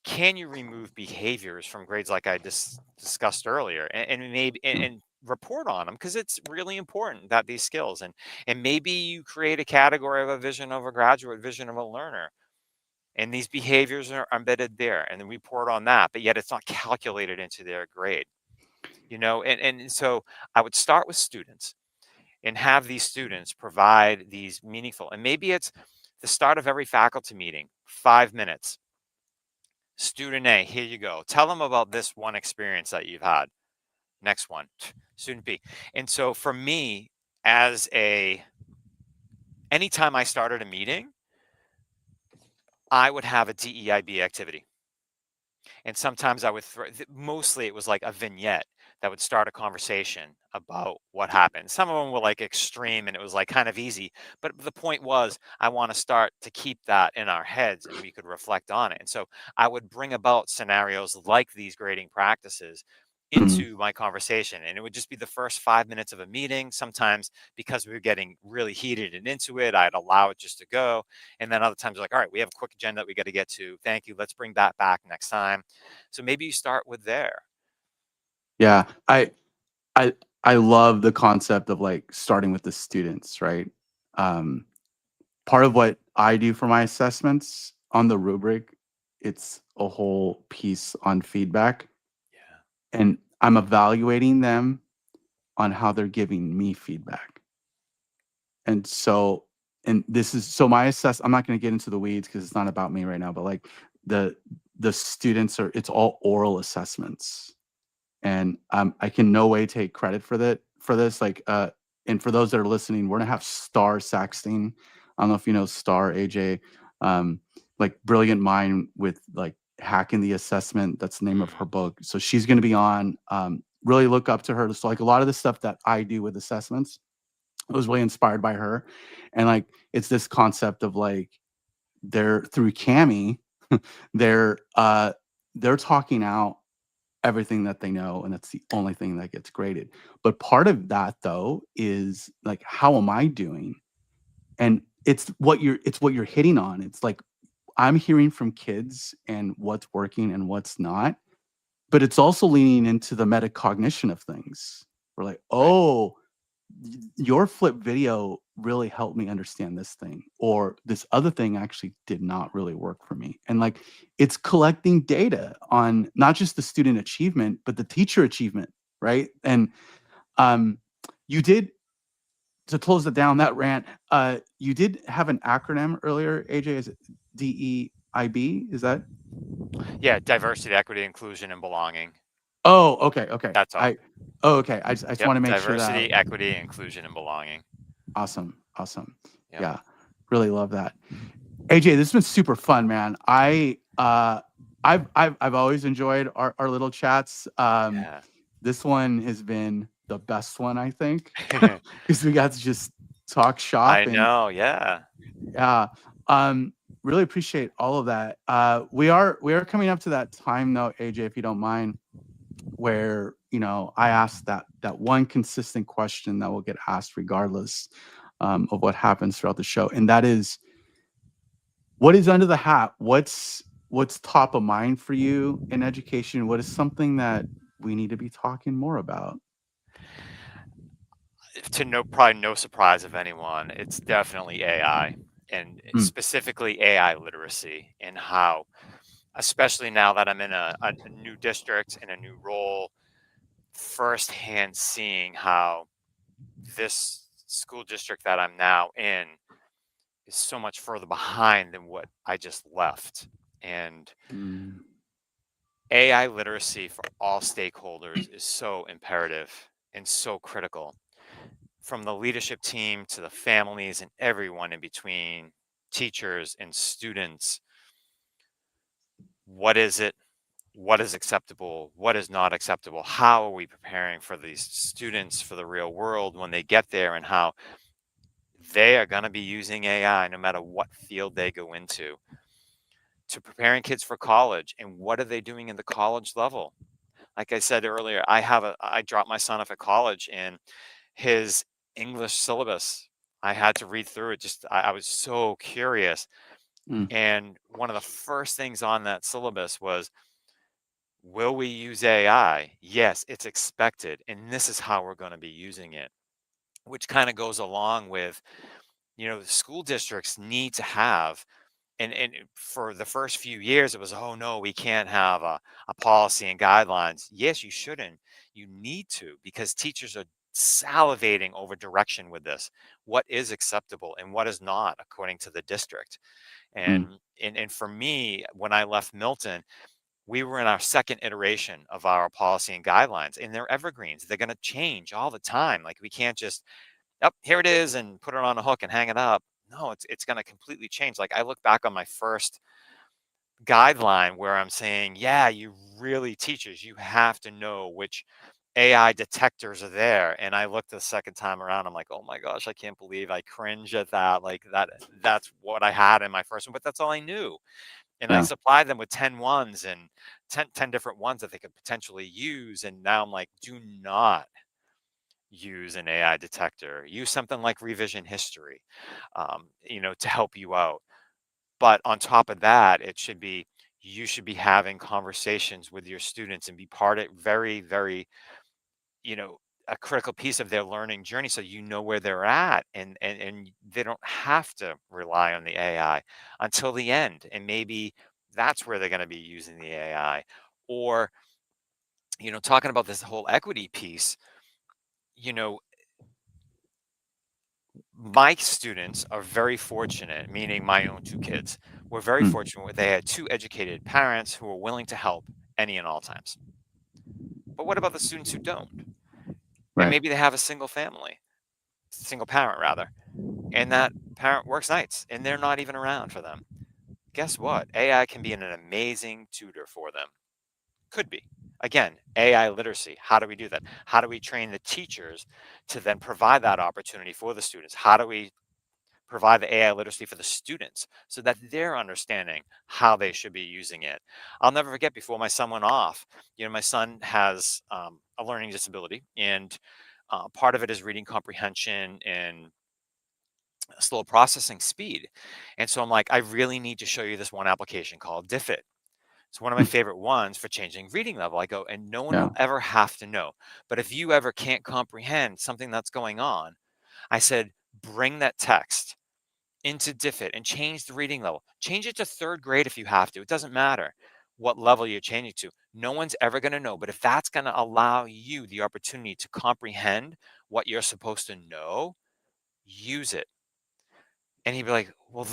Can you remove behaviors from grades like I discussed earlier, and maybe mm, and report on them, because it's really important that these skills, and maybe you create a category of a vision of a graduate, vision of a learner, and these behaviors are embedded there, and then report on that, but yet it's not calculated into their grade. And so I would start with students and have these students provide these meaningful, and maybe it's the start of every faculty meeting, 5 minutes. Student A, here you go. Tell them about this one experience that you've had. Next one, student B. And so for me, anytime I started a meeting, I would have a DEIB activity. And sometimes I would mostly it was like a vignette that would start a conversation about what happened. Some of them were like extreme and it was like kind of easy, but the point was I want to start to keep that in our heads and we could reflect on it. And so I would bring about scenarios like these grading practices mm. into my conversation, and it would just be the first 5 minutes of a meeting. Sometimes because we were getting really heated and into it, I'd allow it just to go, and then other times like, all right, we have a quick agenda that we got to get to, thank you, let's bring that back next time. So maybe you start with there. Yeah. I I love the concept of like starting with the students, right? Um, Part of what I do for my assessments on the rubric, it's a whole piece on feedback, Yeah. and I'm evaluating them on how they're giving me feedback. And so, and this is so my I'm not going to get into the weeds because it's not about me right now, but like the the students are, it's all oral assessments, and I can no way take credit for that for this. Like, and for those that are listening, we're gonna have Star Saxton. I don't know if you know Star, AJ, like brilliant mind with like hacking the assessment. That's the name of her Mm. book. So she's gonna be on. Really look up to her. So like a lot of the stuff that I do with assessments, I was really inspired by her, and like it's this concept of like they're through Cami, they're they're talking out everything that they know, and that's the only thing that gets graded. But part of that though is like, how am I doing? And it's what you're hitting on. It's like I'm hearing from kids and what's working and what's not, but it's also leaning into the metacognition of things. We're like, Right. oh, your flip video really helped me understand this thing, or this other thing actually did not really work for me. And like it's collecting data on not just the student achievement but the teacher achievement, right? And um you did, to close it down, that rant, you did have an acronym earlier, AJ. Is it DEIB? Is that? Yeah, diversity, equity, inclusion, and belonging. Oh, okay, okay. That's all. Okay, I just Yep, want to make sure that. diversity, equity, inclusion, and belonging. Awesome, awesome. Yep. Yeah, really love that. AJ, this has been super fun, man. I've always enjoyed our little chats. Yeah. This one has been the best one, I think, because we got to just talk I shop. And know. Yeah. yeah, really appreciate all of that. We are coming up to that time though, AJ, if you don't mind, where I asked that one consistent question that will get asked regardless of what happens throughout the show, and that is, what is under the hat? What's top of mind for you in education? What is something that we need to be talking more about? Probably no surprise of anyone, it's definitely AI, and Mm, specifically AI literacy, and how, especially now that I'm in a new district and a new role, firsthand seeing how this school district that I'm now in is so much further behind than what I just left. And mm, AI literacy for all stakeholders is so imperative. and so critical, from the leadership team to the families and everyone in between, teachers and students. What is it? What is acceptable? What is not acceptable? How are we preparing for these students for the real world when they get there, and how they are going to be using AI no matter what field they go into, to preparing kids for college, and what are they doing in the college level? Like I said earlier, I dropped my son off at college, and his English syllabus, I had to read through it. I was so curious. Mm, And one of the first things on that syllabus was, will we use AI? Yes, it's expected. And this is how we're going to be using it, which kind of goes along with, the school districts need to have, for the first few years, it was, oh no, we can't have a policy and guidelines. Yes, you shouldn't. You need to, because teachers are salivating over direction with this. What is acceptable and what is not, according to the district. mm, And for me, when I left Milton, we were in our second iteration of our policy and guidelines, and they're evergreens. They're going to change all the time. Like, we can't just, yep, here it is, and put it on a hook and hang it up. No, it's going to completely change. Like, I look back on my first guideline where I'm saying, yeah, you really, teachers, you have to know which AI detectors are there. And I looked the second time around, I'm like, oh my gosh, I can't believe I cringe at that. Like, that's what I had in my first one, but that's all I knew. And I yeah. supplied them with 10 ones and 10 different ones that they could potentially use. And now I'm like, do not use an AI detector. Use something like revision history, to help you out. But on top of that, you should be having conversations with your students and be part of very, very, you know, a critical piece of their learning journey, so you know where they're at, and they don't have to rely on the AI until the end. And maybe that's where they're going to be using the AI. Or, talking about this whole equity piece, you know, my students are very fortunate, meaning my own two kids were very Mm, fortunate where they had two educated parents who were willing to help any and all times. But what about the students who don't? And right. maybe they have a single parent rather, and that parent works nights and they're not even around for them. Guess what? AI can be an amazing tutor for them. Could be. Again, AI literacy. How do we do that? How do we train the teachers to then provide that opportunity for the students? How do we provide the AI literacy for the students so that they're understanding how they should be using it? I'll never forget, before my son went off, my son has a learning disability, and part of it is reading comprehension and slow processing speed. And so I'm like, I really need to show you this one application called Diffit. It's one of my Mm, favorite ones for changing reading level. I go, and no one yeah. will ever have to know. But if you ever can't comprehend something that's going on, I said, bring that text into Diffit and change the reading level. Change it to third grade if you have to. It doesn't matter what level you're changing to. No one's ever going to know. But if that's going to allow you the opportunity to comprehend what you're supposed to know, use it. And he'd be like, well,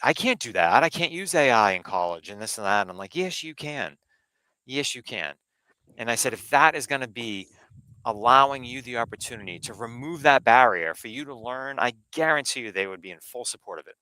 I can't do that. I can't use AI in college and this and that. And I'm like, yes, you can. Yes, you can. And I said, if that is going to be allowing you the opportunity to remove that barrier for you to learn, I guarantee you they would be in full support of it.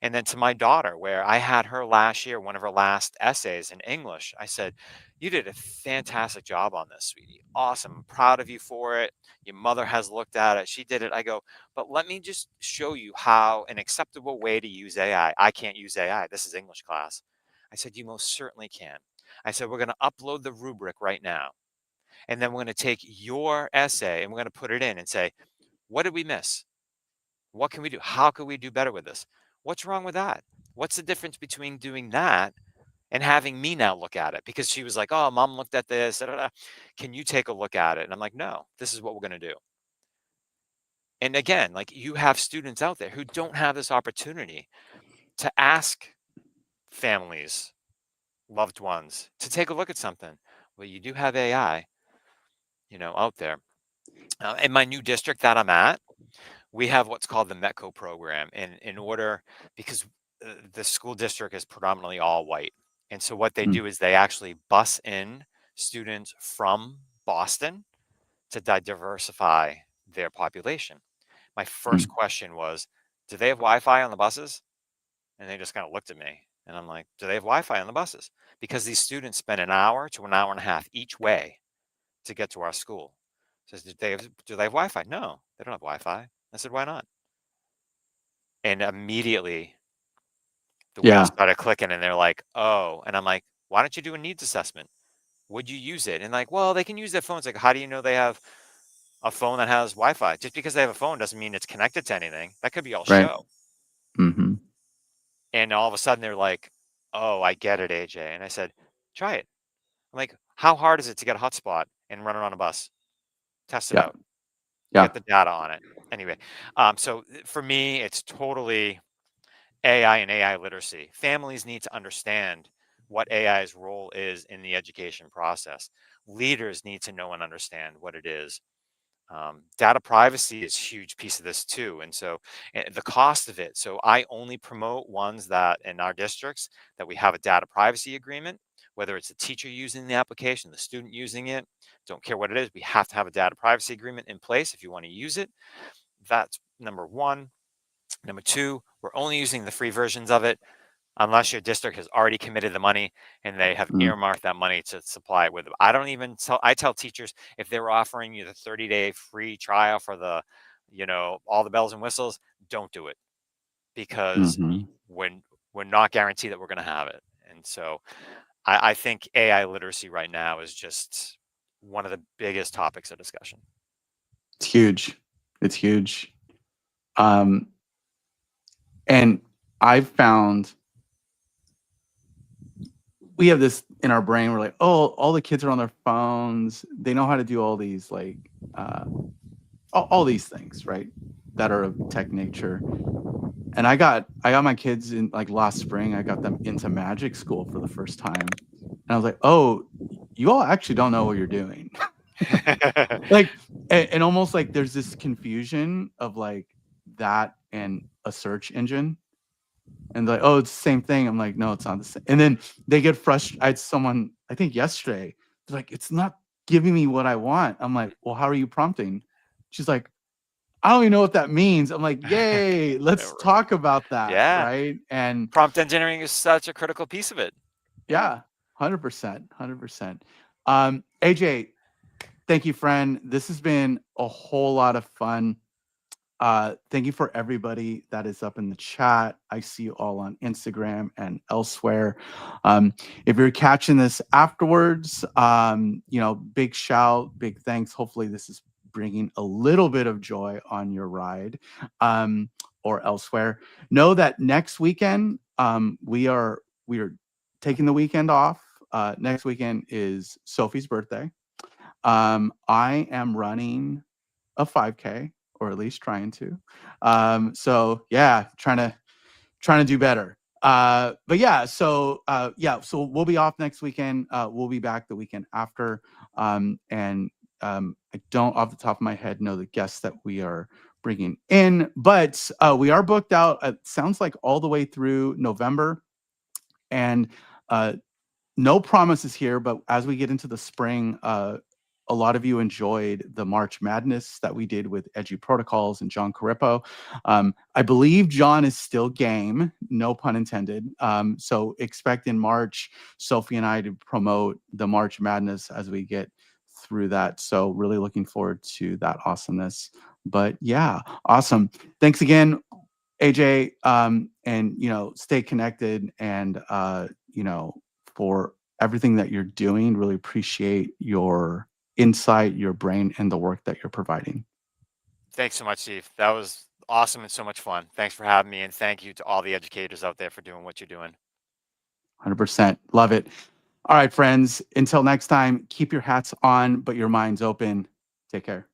And then to my daughter, where I had her last year, one of her last essays in English, I said, you did a fantastic job on this, sweetie. Awesome. I'm proud of you for it. Your mother has looked at it. She did it. I go, but let me just show you how an acceptable way to use AI. I can't use AI. This is English class. I said, you most certainly can. I said, we're going to upload the rubric right now. And then we're going to take your essay and we're going to put it in and say, what did we miss? What can we do? How can we do better with this? What's wrong with that? What's the difference between doing that and having me now look at it? Because she was like, oh, mom looked at this. Da, da, da. Can you take a look at it? And I'm like, no, this is what we're going to do. And again, like, you have students out there who don't have this opportunity to ask families, loved ones, to take a look at something. Well, you do have AI, out there. In my new district that I'm at, we have what's called the METCO program. And because the school district is predominantly all white. And so what they Mm, do is they actually bus in students from Boston to diversify their population. My first question was, do they have Wi-Fi on the buses? And they just kind of looked at me, and I'm like, do they have Wi-Fi on the buses? Because these students spend an hour to an hour and a half each way to get to our school. Says, do they have Wi-Fi? No, they don't have Wi-Fi. I said, why not? And immediately the wheels started clicking, and they're like, oh. And I'm like, why don't you do a needs assessment? Would you use it? And like, well, they can use their phones. Like, how do you know they have a phone that has Wi-Fi? Just because they have a phone doesn't mean it's connected to anything. That could be all Right. show. Mm-hmm. And all of a sudden they're like, oh, I get it, AJ. And I said, try it. I'm like, how hard is it to get a hotspot and run it on a bus? Test it out. Get the data on it. Anyway, so for me, it's totally AI and AI literacy. Families need to understand what AI's role is in the education process. Leaders need to know and understand what it is. Data privacy is a huge piece of this too. And so the cost of it. So I only promote ones that in our districts that we have a data privacy agreement, whether it's the teacher using the application, the student using it, don't care what it is. We have to have a data privacy agreement in place if you want to use it. That's number one. Number two, we're only using the free versions of it unless your district has already committed the money and they have earmarked that money to supply it with. I don't even tell, I tell teachers, if they're offering you the 30-day free trial for the, all the bells and whistles, don't do it, because when we're not guaranteed that we're going to have it. And so I think AI literacy right now is just one of the biggest topics of discussion. It's huge. It's huge. And I've found we have this in our brain. We're like, oh, all the kids are on their phones. They know how to do all these, like, all these things, right, that are of tech nature. And I got my kids in, like, last spring. I got them into magic school for the first time. And I was like, oh, you all actually don't know what you're doing. Like, and almost like there's this confusion of like that and a search engine. And like, oh, it's the same thing. I'm like, no, it's not the same. And then they get frustrated. I had someone, I think yesterday, they're like, it's not giving me what I want. I'm like, well, how are you prompting? She's like, I don't even know what that means. I'm like, yay, let's talk about that. Yeah. Right. And prompt engineering is such a critical piece of it. Yeah, 100%, 100%. AJ, thank you, friend. This has been a whole lot of fun. Thank you for everybody that is up in the chat. I see you all on Instagram and elsewhere. If you're catching this afterwards, big shout, big thanks. Hopefully this is bringing a little bit of joy on your ride, or elsewhere. Know that next weekend, we are taking the weekend off. Next weekend is Sophie's birthday. I am running a 5K, or at least trying to. So yeah, trying to do better. But yeah, so we'll be off next weekend. We'll be back the weekend after. I don't off the top of my head know the guests that we are bringing in, but we are booked out. It sounds like all the way through November, and no promises here, but as we get into the spring, a lot of you enjoyed the March Madness that we did with Edgy Protocols and John Carippo. I believe John is still game, no pun intended. So expect in March, Sophie and I to promote the March Madness as we get through that. So really looking forward to that awesomeness. But yeah, awesome. Thanks again, AJ. And, stay connected, and, for everything that you're doing, really appreciate your insight, your brain, and the work that you're providing. Thanks so much, Steve. That was awesome and so much fun. Thanks for having me, and thank you to all the educators out there for doing what you're doing. 100%. Love it. All right, friends. Until next time, keep your hats on, but your minds open. Take care.